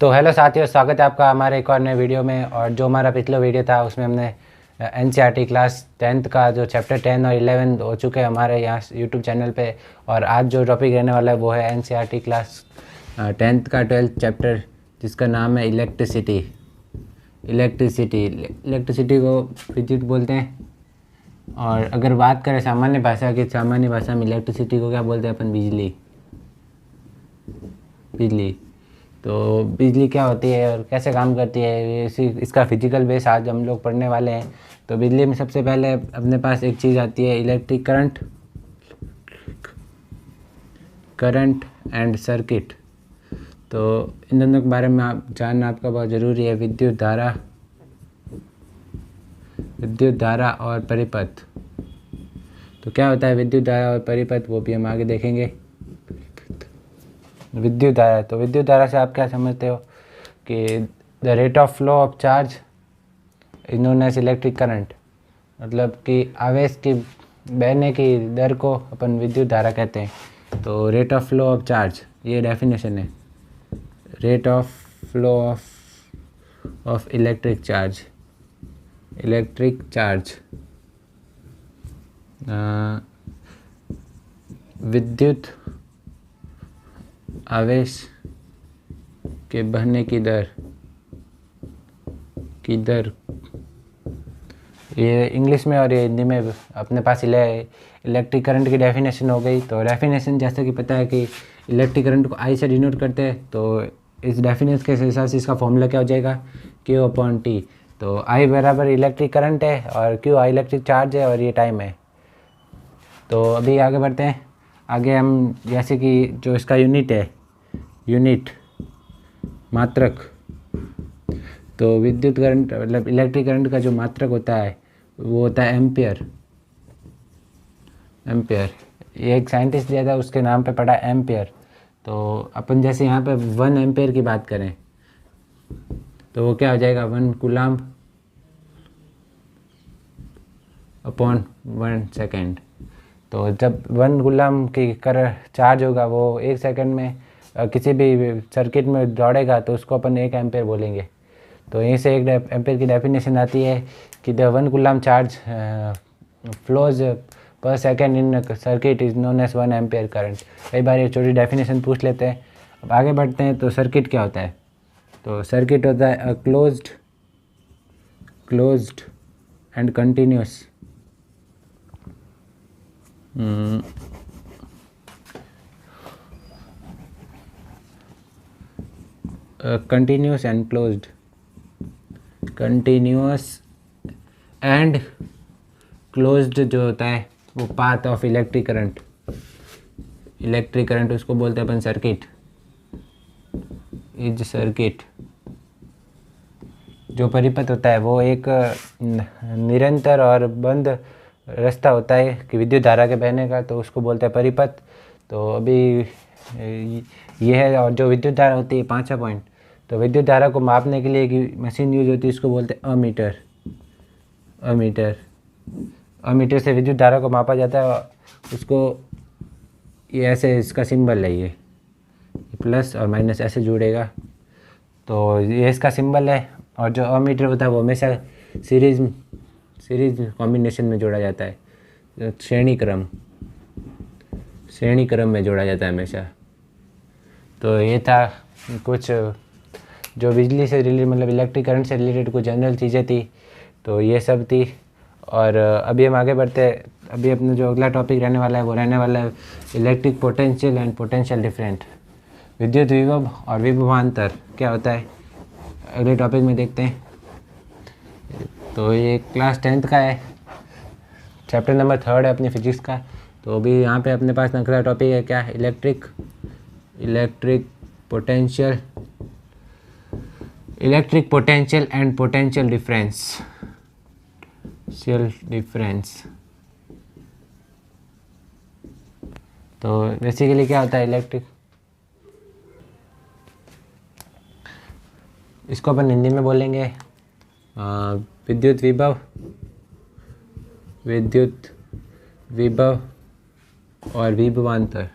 तो हेलो साथियों, स्वागत है आपका हमारे एक और नए वीडियो में। और जो हमारा पिछला वीडियो था उसमें हमने एनसीईआरटी क्लास 10th का जो चैप्टर 10 और 11 हो चुके हैं हमारे यहाँ यूट्यूब चैनल पे। और आज जो टॉपिक रहने वाला है वो है एनसीईआरटी क्लास 10th का 12th चैप्टर, जिसका नाम है इलेक्ट्रिसिटी। इलेक्ट्रिसिटी को विद्युत बोलते हैं। और अगर बात करें सामान्य भाषा की, सामान्य भाषा में इलेक्ट्रिसिटी को क्या बोलते हैं अपन? बिजली। तो बिजली क्या होती है और कैसे काम करती है, इसका फिजिकल बेस आज हम लोग पढ़ने वाले हैं। तो बिजली में सबसे पहले अपने पास एक चीज़ आती है, इलेक्ट्रिक करंट एंड सर्किट। तो इन दोनों के बारे में आप जानना आपका बहुत ज़रूरी है। विद्युत धारा और परिपथ। तो क्या होता है विद्युत धारा और परिपथ, वो भी हम आगे देखेंगे। विद्युत धारा, तो विद्युत धारा से आप क्या समझते हो कि the rate of flow of charge is known as electric current. मतलब कि आवेश की बहने की दर को अपन विद्युत धारा कहते हैं। तो rate of flow of charge, ये डेफिनेशन है। Rate of flow of electric charge विद्युत आवेश के बहने की दर ये इंग्लिश में और ये हिंदी में अपने पास इलेक्ट्रिक करंट की डेफिनेशन हो गई। तो डेफिनेशन जैसे कि पता है कि इलेक्ट्रिक करंट को आई से डिनोट करते हैं। तो इस डेफिनेशन के हिसाब से इसका फॉर्मूला क्या हो जाएगा? Q/T। तो आई बराबर इलेक्ट्रिक करंट है और Q आई इलेक्ट्रिक चार्ज है और ये टाइम है। तो अभी आगे बढ़ते हैं। आगे हम जैसे कि जो इसका यूनिट मात्रक, तो विद्युत करंट मतलब इलेक्ट्रिक करंट का जो मात्रक होता है वो होता है एम्पियर। ये एक साइंटिस्ट दिया था, उसके नाम पे पड़ा एम्पियर। तो अपन जैसे यहाँ पे 1 एम्पियर की बात करें तो वो क्या हो जाएगा? 1 कूलम्ब अपॉन 1 सेकेंड। तो जब 1 कूलम्ब की चार्ज होगा वो 1 सेकंड में किसी भी सर्किट में दौड़ेगा तो उसको अपन 1 एम्पियर बोलेंगे। तो यहीं से 1 एम्पियर की डेफिनेशन आती है कि the 1 coulomb charge flows per second in circuit is known as 1 ampere current. कई बार ये छोटी डेफिनेशन पूछ लेते हैं। अब आगे बढ़ते हैं। तो सर्किट क्या होता है? तो सर्किट होता है closed end continuous continuous and closed जो होता है वो पाथ ऑफ इलेक्ट्रिक करंट उसको बोलते हैं अपन सर्किट। जो परिपथ होता है वो एक निरंतर और बंद रास्ता होता है कि विद्युत धारा के बहने का, तो उसको बोलते हैं परिपथ। तो अभी ये है। और जो विद्युत धारा होती है, 5वां पॉइंट, तो विद्युत धारा को मापने के लिए एक मशीन यूज होती है, उसको बोलते हैं अमीटर से विद्युत धारा को मापा जाता है। उसको ये ऐसे, इसका सिंबल है, ये प्लस और माइनस ऐसे जुड़ेगा। तो ये इसका सिंबल है। और जो अमीटर होता है वो हमेशा सीरीज कॉम्बिनेशन में जोड़ा जाता है, श्रेणी क्रम में जोड़ा जाता है हमेशा। तो ये था कुछ जो बिजली से रिलेटेड, मतलब इलेक्ट्रिक करंट से रिलेटेड कुछ जनरल चीज़ें थी। तो ये सब थी। और अभी हम आगे बढ़ते हैं। अभी अपना जो अगला टॉपिक रहने वाला है वो रहने वाला है electric potential and potential different. विद्युत विभव और विभवांतर क्या होता है, अगले टॉपिक में देखते हैं। तो ये क्लास 10th का है, चैप्टर नंबर 3 है अपनी फिजिक्स का। तो अभी यहाँ पे अपने पास अगला टॉपिक है क्या? Electric potential and potential difference. तो बेसिकली क्या होता है इलेक्ट्रिक, इसको अपन हिंदी में बोलेंगे विद्युत विभव और विभवांतर।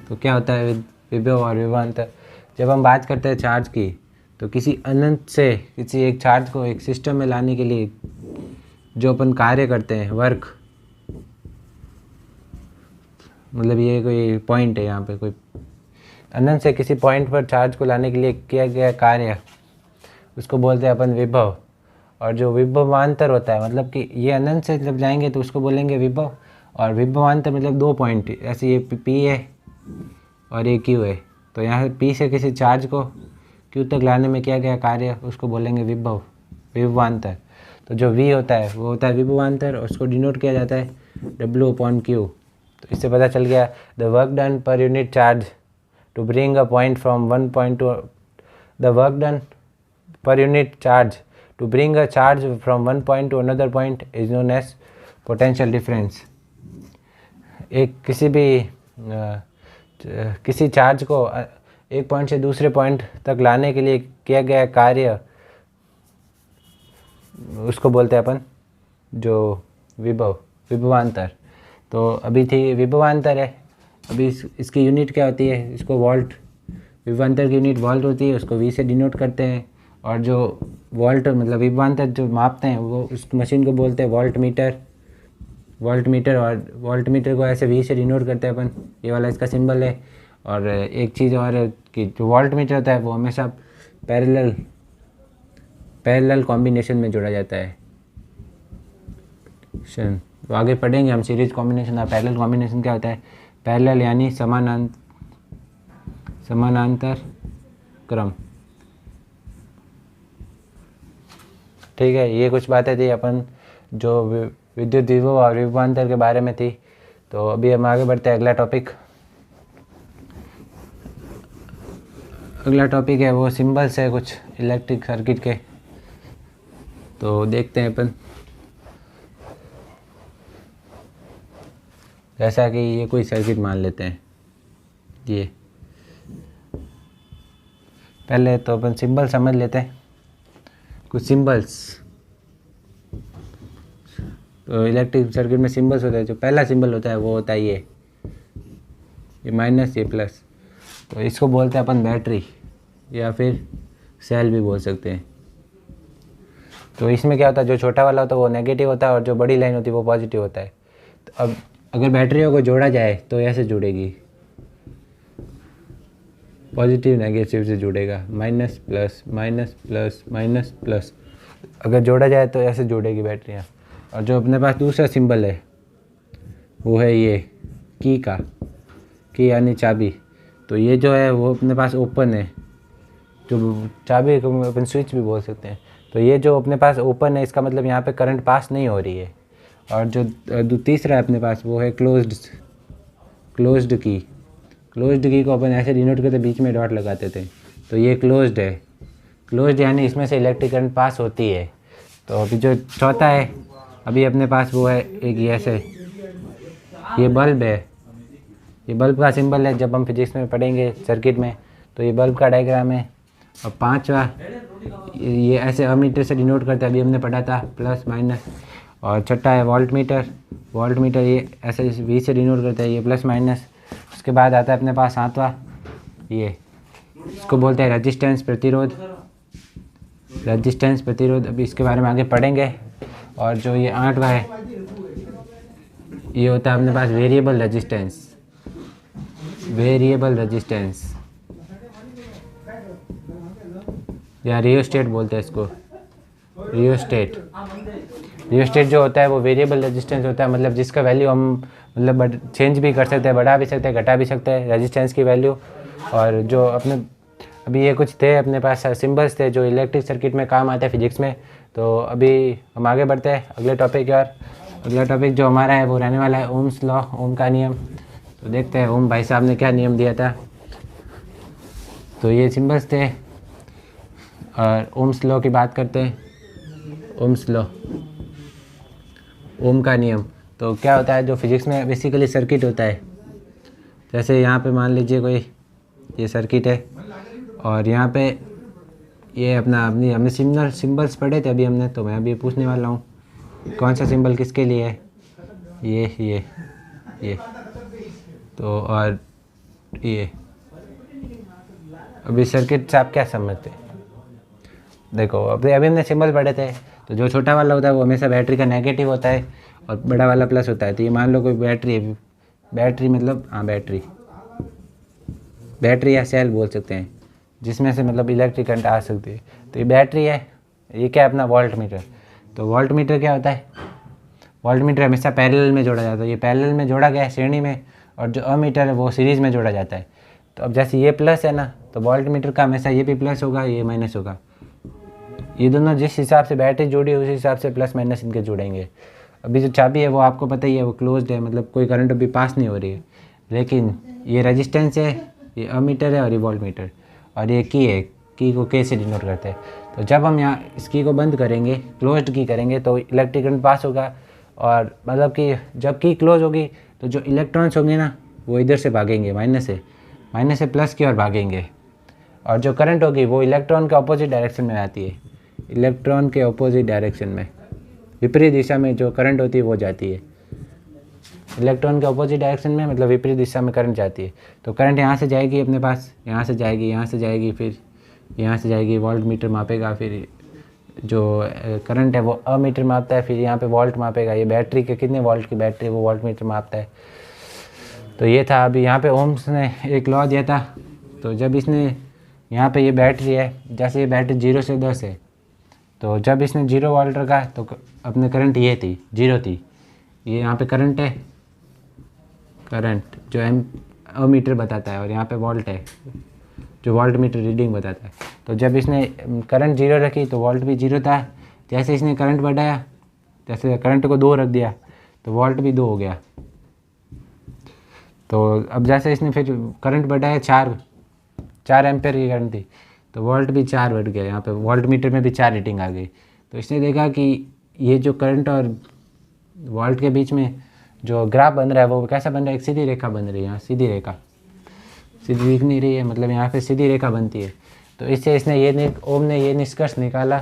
तो क्या होता है विभव और विभवांतर। जब हम बात करते हैं चार्ज की, तो किसी अनंत से किसी एक चार्ज को एक सिस्टम में लाने के लिए जो अपन कार्य करते हैं, वर्क, मतलब ये कोई पॉइंट है, यहाँ पे कोई अनंत से किसी पॉइंट पर चार्ज को लाने के लिए किया गया कार्य, उसको बोलते हैं अपन विभव। और जो विभवांतर होता है, मतलब कि ये अनंत से जब जाएंगे तो उसको बोलेंगे विभव, और विभवांतर मतलब 2 पॉइंट, ऐसे ये P है और ये Q है, तो यहाँ P से किसी चार्ज को Q तक लाने में किया गया कार्य, उसको बोलेंगे विभव, विभवांतर। तो जो V होता है वो होता है विभवांतर, और उसको डिनोट किया जाता है W/Q। तो इससे पता चल गया the work done per unit charge to bring a point from one point to the work done per unit charge to bring a charge from one point to another point is known as potential difference. एक किसी charge को एक point से दूसरे point तक लाने के लिए किया गया कार्य, उसको बोलते हैं अपन जो विभवांतर। तो अभी थी विभवांतर है, अभी इसकी यूनिट क्या होती है, इसको वोल्ट, विभवांतर की यूनिट वोल्ट होती है, उसको V से डिनोट करते हैं। और जो वोल्ट मतलब विभवांतर जो मापते हैं वो उस मशीन को बोलते हैं वोल्ट मीटर। और वोल्ट मीटर को ऐसे V से डिनोट करते हैं अपन, ये वाला इसका सिंबल है। और एक चीज़ और है कि जो वोल्ट मीटर होता है वो हमेशा पैरेलल कॉम्बिनेशन में जोड़ा जाता है। तो आगे पढ़ेंगे हम सीरीज कॉम्बिनेशन और पैरेलल कॉम्बिनेशन क्या होता है। पैरेलल यानी समानांतर क्रम। ठीक है, ये कुछ बातें थी अपन जो विद्युत विभव और विभवांतर के बारे में थी। तो अभी हम आगे बढ़ते हैं, अगला टॉपिक है वो सिंबल्स है कुछ इलेक्ट्रिक सर्किट के। तो देखते हैं अपन, जैसा कि ये कोई सर्किट मान लेते हैं, ये पहले तो अपन सिंबल समझ लेते हैं, कुछ सिंबल्स। तो इलेक्ट्रिक सर्किट में सिंबल्स होते हैं। जो पहला सिंबल होता है वो होता है ये माइनस, ये प्लस। तो इसको बोलते हैं अपन बैटरी या फिर सेल भी बोल सकते हैं। तो इसमें क्या होता है, जो छोटा वाला होता है वो नेगेटिव होता है और जो बड़ी लाइन होती है वो पॉजिटिव होता है। तो अब अगर बैटरियों को जोड़ा जाए तो ऐसे जुड़ेगी, पॉजिटिव नेगेटिव से जुड़ेगा, minus plus minus plus minus plus. अगर जोड़ा जाए तो ऐसे जुड़ेगी बैटरियाँ। और जो अपने पास दूसरा सिंबल है वो है ये की यानी चाबी। तो ये जो है वो अपने पास ओपन है, जो चाबी को अपन स्विच भी बोल सकते हैं। तो ये जो अपने पास ओपन है, इसका मतलब यहाँ पे करंट पास नहीं हो रही है। और जो तीसरा है अपने पास वो है क्लोज्ड की। क्लोज्ड की को अपन ऐसे डिनोट करते, बीच में डॉट लगाते थे। तो ये क्लोज्ड है, क्लोज्ड यानी इसमें से इलेक्ट्रिक करंट पास होती है। तो अभी जो चौथा है अभी अपने पास वो है एक ऐसे, ये बल्ब है, ये बल्ब का सिंबल है। जब हम फिजिक्स में पढ़ेंगे सर्किट में तो ये बल्ब का डायग्राम है। और पांचवा ये ऐसे अमीटर से डिनोट करते हैं, अभी हमने पढ़ा था प्लस माइनस। और छठा है वोल्ट मीटर ये ऐसे V से डिनोट करता है, ये प्लस माइनस। उसके बाद आता है अपने पास सातवां, ये इसको बोलते हैं रेजिस्टेंस प्रतिरोध। अभी इसके बारे में आगे पढ़ेंगे। और जो ये आठवां है ये होता है अपने पास वेरिएबल रेजिस्टेंस या रियोस्टेट बोलते हैं इसको। रियोस्टेट जो होता है वो वेरिएबल रेजिस्टेंस होता है, मतलब जिसका वैल्यू हम मतलब चेंज भी कर सकते हैं, बढ़ा भी सकते हैं, घटा भी सकते हैं, रेजिस्टेंस की वैल्यू। और जो अपने अभी ये कुछ थे अपने पास सिंबल्स थे जो इलेक्ट्रिक सर्किट में काम आते हैं फिजिक्स में। तो अभी हम आगे बढ़ते हैं अगले टॉपिक की ओर। अगला टॉपिक जो हमारा है वो रहने वाला है ओम्स लॉ, ओम का नियम। तो देखते हैं ओम भाई साहब ने क्या नियम दिया था। तो ये सिंबल्स थे और ओम्स लॉ की बात करते हैं। ओम्स लॉ, ओम का नियम। तो क्या होता है, जो फिजिक्स में बेसिकली सर्किट होता है, जैसे यहाँ पे मान लीजिए कोई ये सर्किट है और यहाँ पे ये हमने सिंबल्स पढ़े थे अभी हमने। तो मैं अभी पूछने वाला हूँ कौन सा सिंबल किसके लिए है, ये। तो और ये अभी सर्किट से आप क्या समझते हैं? देखो अभी अभी हमने सिंबल पढ़े थे, तो जो छोटा वाला होता है वो हमेशा बैटरी का नेगेटिव होता है और बड़ा वाला प्लस होता है। तो ये मान लो कोई बैटरी है, बैटरी मतलब हाँ बैटरी या सेल बोल सकते हैं, जिसमें से मतलब इलेक्ट्रिक करंट आ सकती है। तो ये बैटरी है, ये क्या है अपना वोल्ट मीटर। तो वोल्ट मीटर क्या होता है? वोल्ट मीटर हमेशा पैरेलल में जोड़ा जाता है, ये पैरेलल में जोड़ा गया है श्रेणी में, और जो अमीटर है वो सीरीज़ में जोड़ा जाता है। तो अब जैसे ये प्लस है ना, तो वोल्ट मीटर का हमेशा ये भी प्लस होगा, ये माइनस होगा। ये दोनों जिस हिसाब से बैटरी जुड़ी है उस हिसाब से प्लस माइनस इनके जुड़ेंगे। अभी जो चाबी है वो आपको पता ही है, वो क्लोज्ड है, मतलब कोई करंट अभी पास नहीं हो रही है। लेकिन ये रेजिस्टेंस है, ये अमीटर है और ये वोल्ट मीटर, और ये की है, की को के से डिनोट करते हैं। तो जब हम यहाँ इस की को बंद करेंगे, क्लोज्ड की करेंगे, तो इलेक्ट्रिक करंट पास होगा। और मतलब कि जब की क्लोज होगी तो जो इलेक्ट्रॉन्स होंगे ना वो इधर से भागेंगे, माइनस से प्लस की ओर भागेंगे, और जो करंट होगी वो इलेक्ट्रॉन के अपोजिट डायरेक्शन में आती है। इलेक्ट्रॉन के अपोजिट डायरेक्शन में, विपरीत दिशा में जो करंट होती है वो जाती है। इलेक्ट्रॉन के अपोजिट डायरेक्शन में मतलब विपरीत दिशा में करंट जाती है। तो करंट यहाँ से जाएगी अपने पास, यहाँ से जाएगी, फिर यहाँ से जाएगी, वोल्ट मीटर मापेगा, फिर जो करंट है वो अमीटर मापता है, फिर यहाँ पे वोल्ट मापेगा। ये बैटरी के कितने वोल्ट की बैटरी है वो वोल्ट मीटर मापता है। तो ये था। अभी यहाँ पे ओम्स ने एक लॉ दिया था, तो जब इसने यहाँ पे ये बैटरी है, जैसे ये बैटरी 0 से 10 है, तो जब इसने 0 वोल्ट रखा तो अपने करंट ये थी, 0 थी। ये यहाँ पे करंट है, करंट जो अमीटर बताता है, और यहाँ पे वोल्ट है जो वोल्ट मीटर रीडिंग बताता है। तो जब इसने करंट 0 रखी तो वोल्ट भी 0 था। जैसे इसने करंट बढ़ाया, जैसे करंट को 2 रख दिया तो वोल्ट भी 2 हो गया। तो अब जैसे इसने फिर करंट बढ़ाया, 4 एम्पेयर की करंट थी, तो वोल्ट भी 4 बढ़ गया। यहाँ पे वोल्ट मीटर में भी 4 रीडिंग आ गई। तो इसने देखा कि ये जो करंट और वोल्ट के बीच में जो ग्राफ बन रहा है वो कैसा बन रहा है? एक सीधी रेखा बन रही है। यहाँ सीधी रेखा, सीधी दिख नहीं रही है, मतलब यहाँ पे सीधी रेखा बनती है। तो इससे इसने ओम ने ये निष्कर्ष निकाला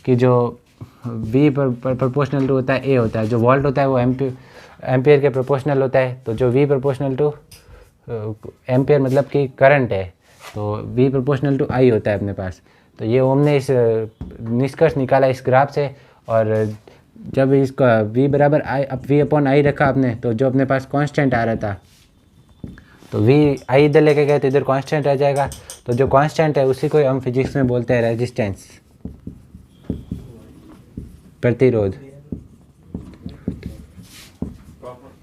कि जो V प्रोपोर्शनल टू होता है A होता है, जो वोल्ट होता है वो एम्पियर के प्रोपोर्शनल होता है। तो जो V प्रोपोर्शनल टू एम्पियर मतलब कि करंट है, तो V प्रोपोर्शनल टू I होता है अपने पास। तो ये ओम ने इस निष्कर्ष निकाला इस ग्राफ से। और जब इसका V बराबर V/I रखा आपने, तो जो अपने पास कांस्टेंट आ रहा था, तो I इधर लेके गए तो इधर कांस्टेंट रह जाएगा। तो जो कांस्टेंट है उसी को हम फिजिक्स में बोलते हैं रेजिस्टेंस, प्रतिरोध।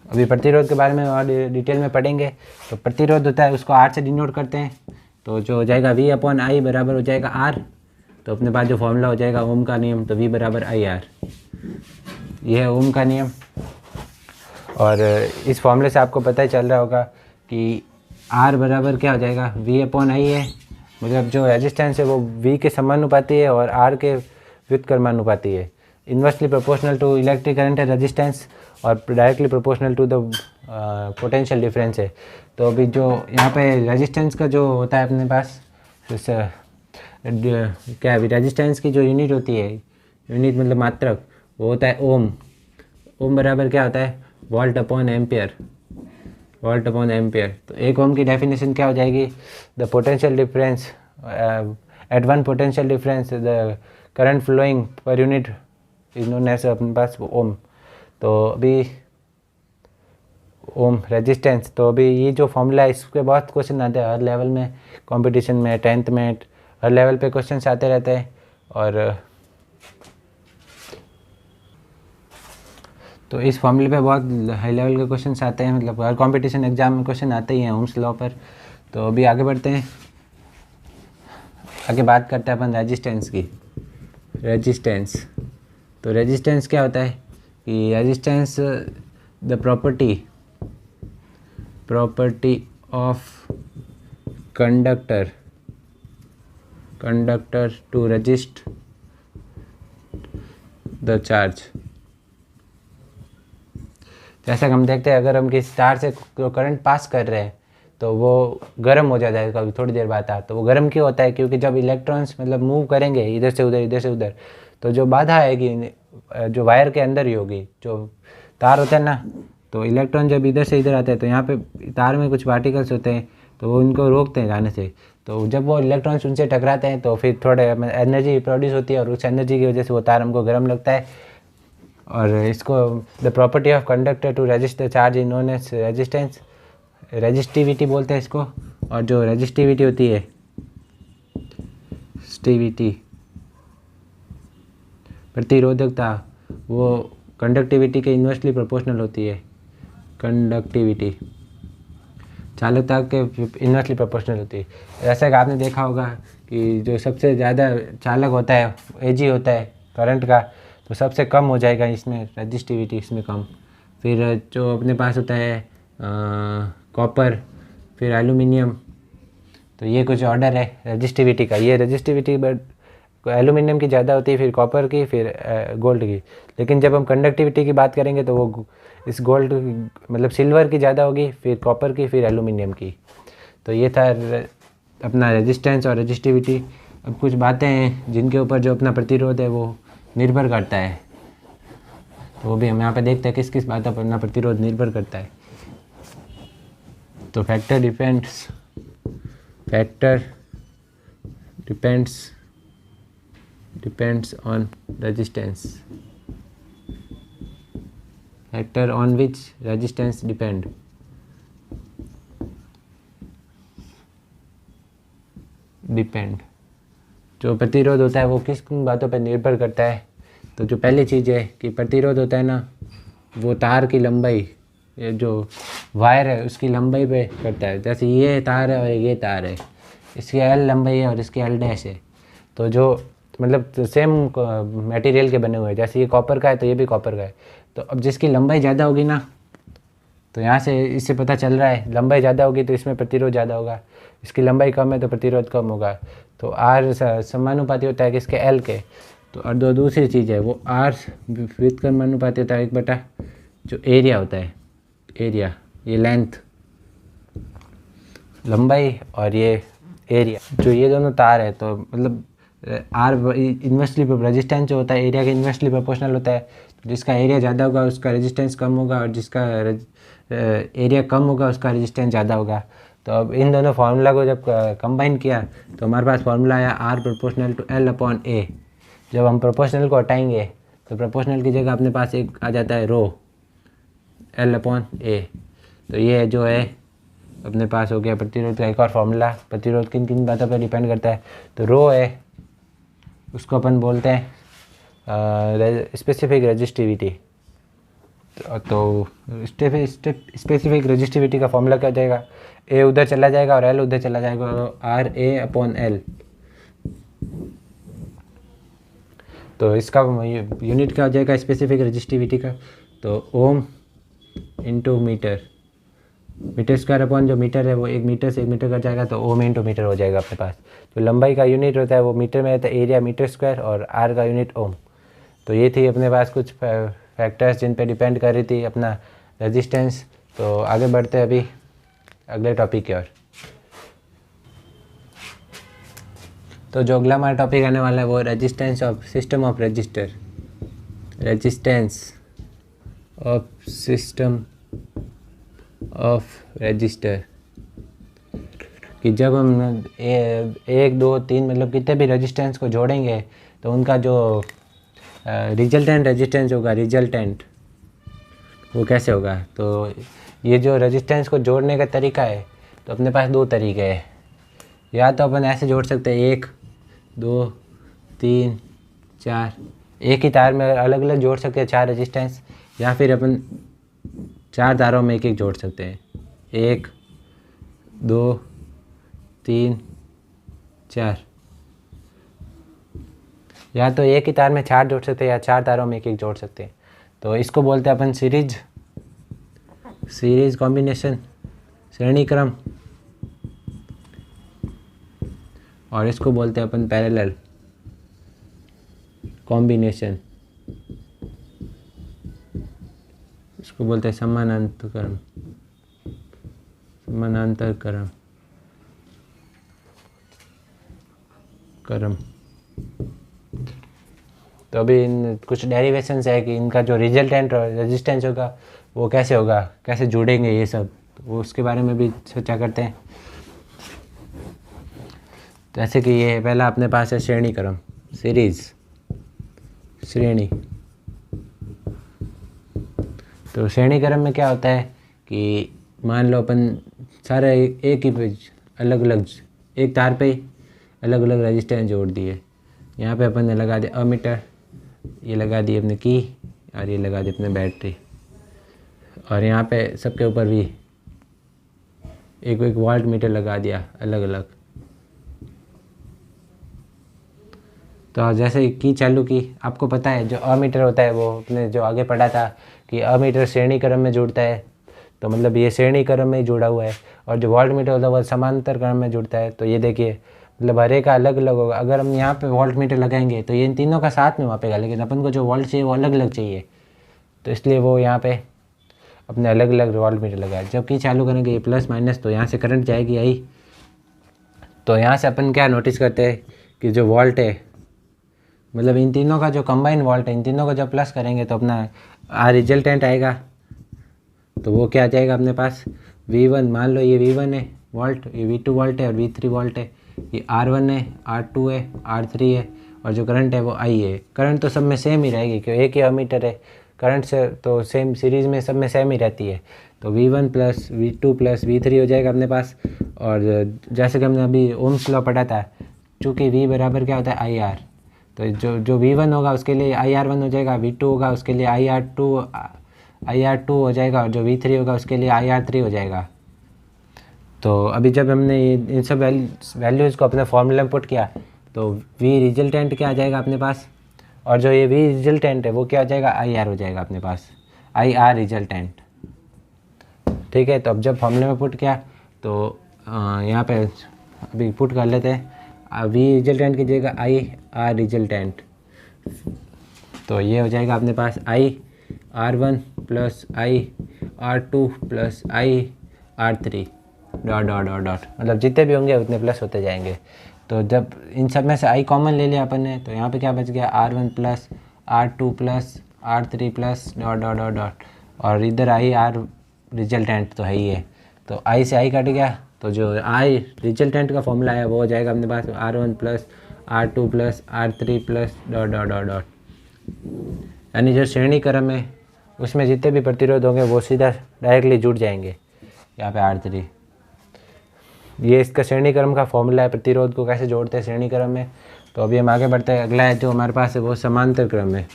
अभी प्रतिरोध के बारे में और डिटेल में पढ़ेंगे। तो प्रतिरोध होता है, उसको R से डिनोट करते हैं। तो जो हो जाएगा V/I बराबर हो जाएगा R। तो अपने पास जो फॉर्मूला हो जाएगा ओम का नियम, तो V बराबर IR, यह है ओम का नियम। और इस फॉर्मूले से आपको पता ही चल रहा होगा कि R बराबर क्या हो जाएगा? V/I है, मतलब जो रेजिस्टेंस है वो V के समानुपाती है और R के व्युत्क्रमानुपाती है। Inversely proportional to electric current है रेजिस्टेंस, और directly proportional to the potential difference है। तो अभी जो यहाँ पे रेजिस्टेंस का जो होता है अपने पास, क्या है, रेजिस्टेंस की जो यूनिट होती है, यूनिट मतलब मात्रक, वो होता है ओम। ओम बराबर क्या होता है? Volt upon ampere, volt upon ampere. तो 1 ओम की डेफिनेशन क्या हो जाएगी? The potential difference at one potential difference the current flowing per unit is known as अपने पास ओम। तो अभी ओम रेजिस्टेंस, तो अभी ये जो फॉर्मूला है इसके बहुत क्वेश्चन आते हैं हर लेवल में, कंपटीशन में, 10th में, हर लेवल पे क्वेश्चन आते रहते हैं। और तो इस फॉर्मूले पे बहुत हाई लेवल के क्वेश्चन आते हैं, मतलब हर कंपटीशन एग्जाम में क्वेश्चन आते ही हैं ओम्स लॉ पर। तो अभी आगे बढ़ते हैं, आगे बात करते हैं अपन रेजिस्टेंस की। रेजिस्टेंस, तो रेजिस्टेंस क्या होता है कि resistance the property of conductor to resist the charge. जैसा कि हम देखते हैं, अगर हम किसी तार से करंट पास कर रहे हैं तो वो गर्म हो जाता है कभी थोड़ी देर बाद। तो वो गर्म क्यों होता है? क्योंकि जब इलेक्ट्रॉन्स मतलब मूव करेंगे इधर से उधर, इधर से उधर, तो जो बाधा आएगी जो वायर के अंदर ही होगी, जो तार होता है ना, तो इलेक्ट्रॉन जब इधर से इधर आते हैं तो यहाँ पे तार में कुछ पार्टिकल्स होते हैं, तो वो उनको रोकते हैं जाने से। तो जब वो इलेक्ट्रॉन्स उनसे टकराते हैं तो फिर थोड़े एनर्जी प्रोड्यूस होती है और उस एनर्जी की वजह से वो तार हमको गर्म लगता है। और इसको the property of conductor to resist the charge in known as resistance, resistivity बोलते हैं इसको। और जो रेजिस्टिविटी होती है, स्टिविटी प्रतिरोधकता, वो कंडक्टिविटी के इन्वर्सली प्रोपोर्शनल होती है। कंडक्टिविटी चालकता के इन्वर्सली प्रोपोर्शनल होती है। ऐसा कि आपने देखा होगा कि जो सबसे ज़्यादा चालक होता है, एजी होता है करंट का, तो सबसे कम हो जाएगा इसमें रेजिस्टिविटी, इसमें कम। फिर जो अपने पास होता है कॉपर, फिर एल्यूमिनियम, तो ये कुछ ऑर्डर है रेजिस्टिविटी का। ये रेजिस्टिविटी बट एल्यूमिनियम की ज़्यादा होती है, फिर कॉपर की, फिर गोल्ड की। लेकिन जब हम कंडक्टिविटी की बात करेंगे तो वो इस गोल्ड मतलब सिल्वर की ज़्यादा होगी, फिर कॉपर की, फिर एल्यूमिनियम की। तो ये था अपना रेजिस्टेंस और रेजिस्टिविटी। अब कुछ बातें हैं जिनके ऊपर जो अपना प्रतिरोध है वो निर्भर करता है, तो वो भी हम यहाँ पे देखते हैं किस किस बातों पर अपना प्रतिरोध निर्भर करता है। तो factor depends on resistance, factor on which resistance depend. जो प्रतिरोध होता है वो किस किन बातों पर निर्भर करता है। तो जो पहली चीज़ है कि प्रतिरोध होता है ना, वो तार की लंबाई, ये जो वायर है उसकी लंबाई पे करता है। जैसे ये तार है और ये तार है, इसकी एल लंबाई है और इसकी एल डैश है। तो जो मतलब सेम मटेरियल के बने हुए हैं, जैसे ये कॉपर का है तो ये भी कॉपर का है। तो अब जिसकी लंबाई ज़्यादा होगी ना, तो यहाँ से इससे पता चल रहा है लंबाई ज़्यादा होगी तो इसमें प्रतिरोध ज़्यादा होगा, इसकी लंबाई कम है तो प्रतिरोध कम होगा। तो आर समानुपाती होता है किसके, एल के। तो और दूसरी चीज़ है वो आर व्युत्क्रमानुपाती होता है 1/, जो एरिया होता है, एरिया, ये लेंथ लंबाई और ये एरिया, जो ये दोनों तार है। तो मतलब आर इन्वर्सली रेजिस्टेंस जो होता है एरिया के इन्वर्सली प्रोपोर्शनल होता है। तो जिसका एरिया ज़्यादा होगा उसका रेजिस्टेंस कम होगा, और जिसका एरिया कम होगा उसका रेजिस्टेंस ज़्यादा होगा। तो अब इन दोनों फार्मूला को जब कंबाइन किया तो हमारे पास फार्मूला आया R proportional to L upon A. जब हम प्रोपोर्शनल को हटाएंगे तो प्रोपोर्शनल की जगह अपने पास एक आ जाता है रो, एल अपॉन ए। तो ये जो है अपने पास हो गया प्रतिरोध का एक और फार्मूला। प्रतिरोध किन किन बातों पर डिपेंड करता है, तो रो है उसको अपन बोलते हैं स्पेसिफिक रेजिस्टिविटी। तो स्पेसिफिक रेजिस्टिविटी का फॉर्मूला क्या हो जाएगा, ए उधर चला जाएगा और एल उधर चला जाएगा, आर ए अपॉन एल। तो इसका यूनिट क्या हो जाएगा स्पेसिफिक रेजिस्टिविटी का, तो ohm into metre, metre square upon जो मीटर है वो 1 मीटर से 1 मीटर कर जाएगा, तो ओम इंटू मीटर हो जाएगा अपने पास। तो लंबाई का यूनिट होता है वो मीटर में रहता है, एरिया मीटर स्क्वायर, और आर का यूनिट ओम। तो ये थी अपने पास कुछ फैक्टर्स जिन पे डिपेंड कर रही थी अपना रेजिस्टेंस। तो आगे बढ़ते हैं अभी अगले टॉपिक की ओर। तो जो अगला हमारा टॉपिक आने वाला है वो resistance of system of register, resistance of system of register. कि जब हम 1 2 3 मतलब कितने भी रेजिस्टेंस को जोड़ेंगे तो उनका जो रिजल्टेंट रेजिस्टेंस होगा, रिजल्टेंट वो कैसे होगा। तो ये जो रेजिस्टेंस को जोड़ने का तरीका है तो अपने पास 2 तरीके हैं। या तो अपन ऐसे जोड़ सकते हैं 1 2 3 4, एक ही तार में अलग अलग जोड़ सकते हैं 4 रेजिस्टेंस, या फिर अपन 4 तारों में एक एक जोड़ सकते हैं, 1 2 3 4। या तो एक ही तार में 4 जोड़ सकते हैं या 4 तारों में एक एक जोड़ सकते हैं। तो इसको बोलते हैं अपन सीरीज कॉम्बिनेशन, श्रेणी क्रम, और इसको बोलते हैं अपन पैरेलल कॉम्बिनेशन, इसको बोलते हैं समानांतर क्रम। तो अभी इन कुछ डेरिवेशंस है कि इनका जो रिजल्टेंट रेजिस्टेंस होगा वो कैसे होगा, कैसे जुड़ेंगे ये सब, तो वो उसके बारे में भी चर्चा करते हैं। तो ऐसे कि ये पहला अपने पास है श्रेणी क्रम, सीरीज़, श्रेणी। तो श्रेणी क्रम में क्या होता है कि मान लो अपन सारे एक ही पेज अलग अलग एक तार पे अलग अलग रजिस्टेंस जोड़ दिए। यहाँ पे अपन ने लगा दिया अमीटर, ये लगा दी अपने की, और ये लगा दी अपने बैटरी, और यहाँ पे सबके ऊपर भी एक एक वोल्ट मीटर लगा दिया अलग अलग। तो जैसे की चालू की, आपको पता है जो अमीटर होता है वो अपने जो आगे पढ़ा था कि अमीटर श्रेणी क्रम में जुड़ता है, तो मतलब ये श्रेणी क्रम में ही जुड़ा हुआ है। और जो वोल्ट मीटर होता है वो समांतर क्रम में जुड़ता है। तो ये देखिए मतलब हर एक का अलग अलग होगा। अगर हम यहाँ पे वोल्ट मीटर लगाएंगे तो ये इन तीनों का साथ में मापेगा, लेकिन अपन को जो वोल्ट चाहिए वो अलग अलग चाहिए, तो इसलिए वो यहाँ पे अपने अलग अलग वोल्ट मीटर लगाए। जब की चालू करेंगे ये प्लस माइनस, तो यहाँ से करंट जाएगी आई। तो यहाँ से अपन क्या नोटिस करते हैं कि जो वोल्ट है, मतलब इन तीनों का जो कंबाइन वोल्ट है, इन तीनों को जब प्लस करेंगे तो अपना रिजल्टेंट आएगा। तो वो क्या आ जाएगा अपने पास V1, मान लो ये V1 है वोल्ट, ये V2 वोल्ट है और V3 वोल्ट है, ये R1 है, R2 है, R3 है, और जो करंट है वो I है। करंट तो सब में सेम ही रहेगी क्योंकि एक ही अमीटर है, करंट से तो सेम सीरीज़ में सब में सेम ही रहती है। तो V1 plus V2 plus V3 हो जाएगा अपने पास। और जैसे कि हमने अभी ओम्स लॉ पढ़ा था, चूँकि V बराबर क्या होता है IR, तो जो V1 होगा उसके लिए IR1 हो जाएगा, V2 होगा उसके लिए IR2 हो जाएगा, और जो V3 होगा उसके लिए IR3 हो जाएगा। तो अभी जब हमने इन सब वैल्यूज़ को अपने फॉर्मूले में पुट किया तो V रिजल्टेंट क्या आ जाएगा अपने पास, और जो ये V रिजल्टेंट है वो क्या हो जाएगा IR हो जाएगा अपने पास, IR रिजल्टेंट। ठीक है, तो अब जब फॉर्मूले में पुट किया तो यहाँ पे अभी पुट कर लेते हैं। V रिजल्टेंट की जगह IR रिजल्टेंट, तो ये हो जाएगा अपने पास IR1 plus IR2 plus IR3 dot dot dot dot, मतलब जितने भी होंगे उतने प्लस होते जाएंगे। तो जब इन सब में से I कॉमन ले लिया अपन ने, तो यहाँ पे क्या बच गया R1 plus R2 plus R3 plus dot dot dot dot, और इधर IR रिजल्टेंट तो है ही है, तो I से I कट गया। तो जो I रिजल्टेंट का फॉर्मूला है वो हो जाएगा अपने पास R1 plus R2 plus R3 plus dot dot dot dot, यानी जो श्रेणी क्रम है उसमें जितने भी प्रतिरोध होंगे वो सीधा डायरेक्टली जुड़ जाएंगे यहाँ पे R3। ये इसका श्रेणी क्रम का फॉर्मूला है, प्रतिरोध को कैसे जोड़ते हैं श्रेणी क्रम में। तो अभी हम आगे बढ़ते हैं, अगला है जो हमारे पास है वो समांतर क्रम है।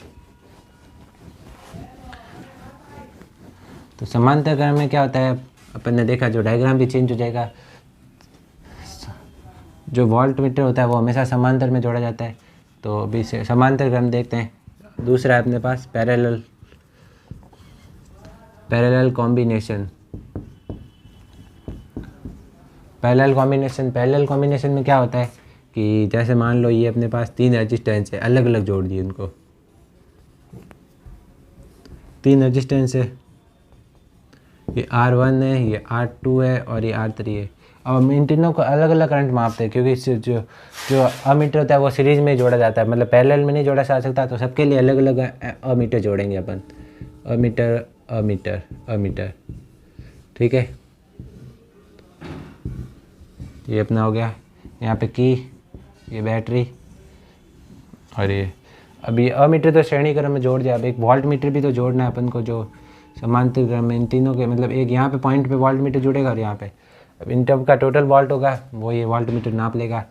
तो समांतर क्रम में क्या होता है, अपन ने देखा जो डायग्राम भी चेंज हो जाएगा। जो वोल्ट मीटर होता है वो हमेशा समांतर में जोड़ा जाता है। तो अभी समांतर क्रम देखते हैं। दूसरा है अपने पास पैरेलल कॉम्बिनेशन। पैरेलल कॉम्बिनेशन में क्या होता है कि जैसे मान लो ये अपने पास 3 रेजिस्टेंस है, अलग अलग जोड़ दिए उनको, 3 रेजिस्टेंस है, ये R1 है, ये R2 है और ये R3 है। अब हम इन तीनों को अलग अलग करंट मापते हैं क्योंकि जो अमीटर होता है वो सीरीज़ में जोड़ा जाता है, मतलब पैरेलल में नहीं जोड़ा जा सकता। तो सबके लिए अलग अलग अमीटर जोड़ेंगे अपन, अमीटर। ठीक है, ये अपना हो गया। यहाँ पे की, ये बैटरी, और ये अभी अमीटर तो श्रेणी क्रम में जोड़ दिया। अब एक वोल्ट मीटर भी तो जोड़ना है अपन को जो समांतर क्रम में इन तीनों के, मतलब एक यहाँ पे पॉइंट पे वोल्ट मीटर जुड़ेगा और यहाँ पे अब इन टब का टोटल वोल्ट होगा वो ये वोल्ट मीटर नाप लेगा।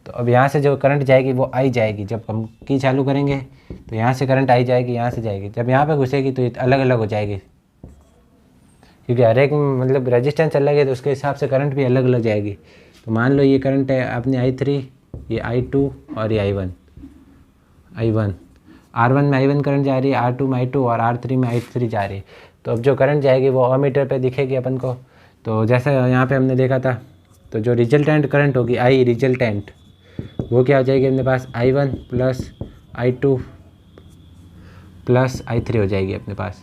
तो अब यहाँ से जो करंट जाएगी वो आई जाएगी। जब हम की चालू करेंगे तो यहाँ से करंट आई जाएगी, यहाँ से जाएगी। जब यहाँ पे घुसेगी तो ये अलग अलग हो जाएगी क्योंकि हर एक मतलब रेजिस्टेंस अलग है, तो उसके हिसाब से करंट भी अलग अलग जाएगी। तो मान लो ये करंट है अपनी I3, ये I2 और ये I1। R1 में I1 करंट जा रही है, R2 में I2 और R3 में I3 जा रही है। तो अब जो करंट जाएगी वो अमीटर पे दिखेगी अपन को। तो जैसे यहाँ पे हमने देखा था, तो जो रिजल्टेंट करंट होगी I रिजल्टेंट, वो क्या हो जाएगी अपने पास I1 plus I2 plus I3 हो जाएगी अपने पास।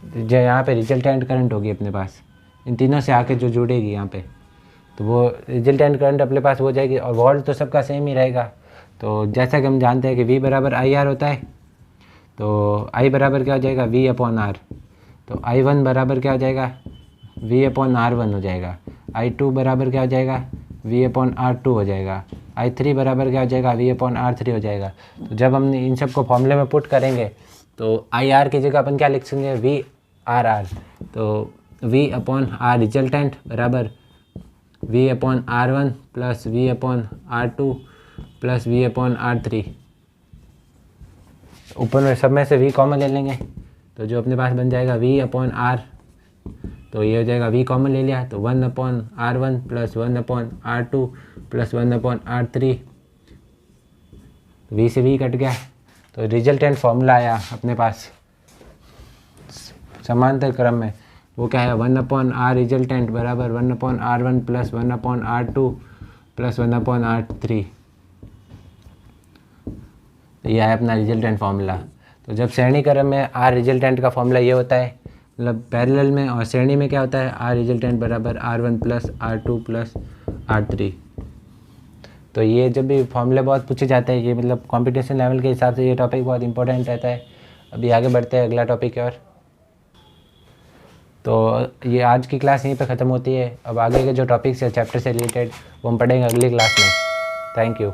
जो यहाँ पे रिजल्टेंट करंट होगी अपने पास इन तीनों से आके जो जुड़ेगी यहाँ पे, तो वो रिजल्टेंट करंट अपने पास हो जाएगी। और वोल्ट तो सबका सेम ही रहेगा। तो जैसा कि हम जानते हैं कि V बराबर IR होता है, तो I बराबर क्या हो जाएगा V/R। तो I1 बराबर क्या हो जाएगा V/R1 हो जाएगा। I2 बराबर क्या हो जाएगा V/R2 हो जाएगा। I3 बराबर क्या हो जाएगा, V/R3 हो जाएगा। तो जब हम इन सब को फॉर्मूले में पुट करेंगे तो IR की जगह अपन क्या लिख सकेंगे, VRR। तो V/R रिजल्टेंट बराबर V/R1 plus V/R2 plus V/R3। ऊपर में सब में से V कॉमन ले लेंगे तो जो अपने पास बन जाएगा V/R, तो ये हो जाएगा V कॉमन ले लिया तो 1/R1 plus 1/R2 plus 1/R3। V से V कट गया तो रिजल्टेंट फॉर्मूला आया अपने पास समांतर क्रम में, वो क्या है 1/R रिजल्टेंट बराबर 1/R1 plus 1/R2 plus 1/R3। तो यह है अपना रिजल्टेंट फार्मूला। तो जब श्रेणी क्रम में R रिजल्टेंट का फॉर्मूला ये होता है, मतलब पैरेलल में, और श्रेणी में क्या होता है R रिजल्टेंट बराबर R1 plus R2 plus R3। तो ये जब भी फॉर्मूले बहुत पूछे जाते हैं, ये मतलब कंपटीशन लेवल के हिसाब से ये टॉपिक बहुत इंपॉर्टेंट रहता है। अभी आगे बढ़ते हैं अगला टॉपिक की ओर। तो ये आज की क्लास यहीं पे ख़त्म होती है। अब आगे के जो टॉपिक्स है चैप्टर से रिलेटेड वो हम पढ़ेंगे अगली क्लास में। Thank you.